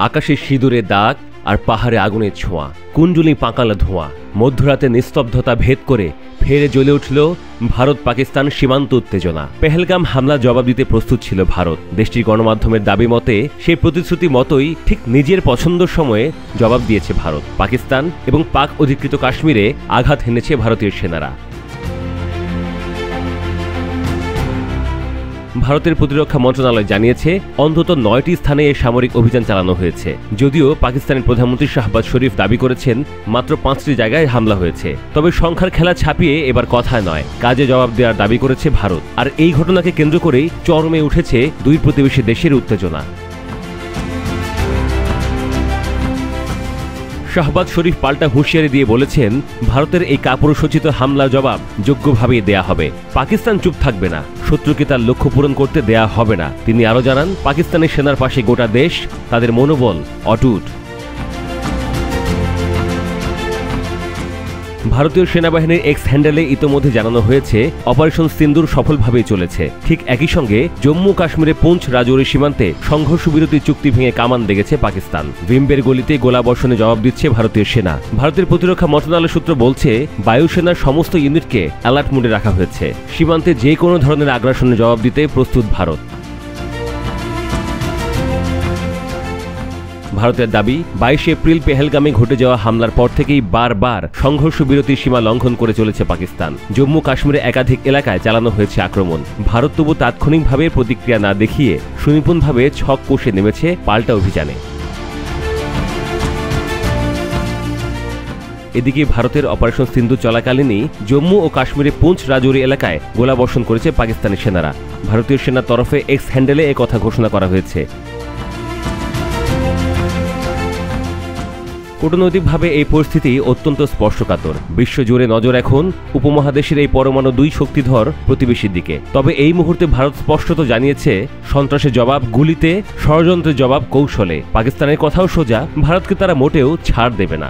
আকাশে সিঁদুরের দাগ আর পাহাড়ে আগুনের ছোঁয়া, কুণ্ডুলি পাকালা ধোঁয়া। মধ্যরাতে নিস্তব্ধতা ভেদ করে ফেরে জ্বলে উঠল ভারত পাকিস্তান সীমান্ত উত্তেজনা। পেহেলগাম হামলা জবাব দিতে প্রস্তুত ছিল ভারত। দেশটির গণমাধ্যমের দাবি মতে সেই প্রতিশ্রুতি মতোই ঠিক নিজের পছন্দ সময়ে জবাব দিয়েছে ভারত। পাকিস্তান এবং পাক অধিকৃত কাশ্মীরে আঘাত হেনেছে ভারতীয় সেনারা। ভারতের প্রতিরক্ষা মন্ত্রণালয় জানিয়েছে অন্তত 9টি স্থানে এই সামরিক অভিযান চালানো হয়েছে। যদিও পাকিস্তানের প্রধানমন্ত্রী শাহবাজ শরীফ দাবি করেছেন মাত্র 5টি জায়গায় হামলা হয়েছে। তবে সংখ্যার খেলা ছাপিয়ে এবার কথায় নয়, কাজে জবাব দেওয়ার দাবি করেছে ভারত। আর এই ঘটনাকে কেন্দ্র করেই চরমে উঠেছে দুই প্রতিবেশী দেশের উত্তেজনা। শাহবাজ শরীফ পাল্টা হুঁশিয়ারি দিয়ে বলেছেন, ভারতের এই কাপুরুষোচিত হামলার জবাব যোগ্যভাবেই দেয়া হবে। পাকিস্তান চুপ থাকবে না, শত্রুকে তার লক্ষ্য পূরণ করতে দেয়া হবে না। তিনি আরও জানান, পাকিস্তানের সেনার পাশে গোটা দেশ, তাদের মনোবল অটুট। ভারতীয় সেনাবাহিনীর এক্স হ্যান্ডেলে ইতোমধ্যে জানানো হয়েছে অপারেশন সিন্দুর সফলভাবেই চলেছে। ঠিক একই সঙ্গে জম্মু কাশ্মীরে পুঞ্চ রাজৌরি সীমান্তে সংঘর্ষ বিরতি চুক্তি ভেঙে কামান দেখেছে পাকিস্তান। ভিমবের গলিতে গোলাবর্ষণে জবাব দিচ্ছে ভারতীয় সেনা। ভারতের প্রতিরক্ষা মন্ত্রণালয় সূত্র বলছে, বায়ুসেনার সমস্ত ইউনিটকে অ্যালার্ট মোডে রাখা হয়েছে। সীমান্তে যে কোনো ধরনের আগ্রাসনের জবাব দিতে প্রস্তুত ভারত। ভারতের দাবি, 22 এপ্রিল পেহেলগামে ঘটে যাওয়া হামলার পর থেকেই বারবার সংঘর্ষ বিরতির সীমা লঙ্ঘন করে চলেছে পাকিস্তান। জম্মু কাশ্মীরে একাধিক এলাকায় চালানো হয়েছে আক্রমণ। ভারত তবু তাৎক্ষণিকভাবে প্রতিক্রিয়া না দেখিয়ে সুনিপুণভাবে ছক কষে নেমেছে পাল্টা অভিযানে। এদিকে ভারতের অপারেশন সিন্ধু চলাকালীনই জম্মু ও কাশ্মীরে পুঞ্চ রাজৌরি এলাকায় গোলাবর্ষণ করেছে পাকিস্তানি সেনারা। ভারতীয় সেনার তরফে এক্স হ্যান্ডেলে একথা ঘোষণা করা হয়েছে। কূটনৈতিকভাবে এই পরিস্থিতি অত্যন্ত স্পর্শকাতর। বিশ্বজুড়ে নজর এখন উপমহাদেশের এই পরমাণু দুই শক্তিধর প্রতিবেশীর দিকে। তবে এই মুহূর্তে ভারত স্পষ্টত জানিয়েছে, সন্ত্রাসের জবাব গুলিতে, ষড়যন্ত্রের জবাব কৌশলে। পাকিস্তানের কথাও সোজা, ভারতকে তারা মোটেও ছাড় দেবে না।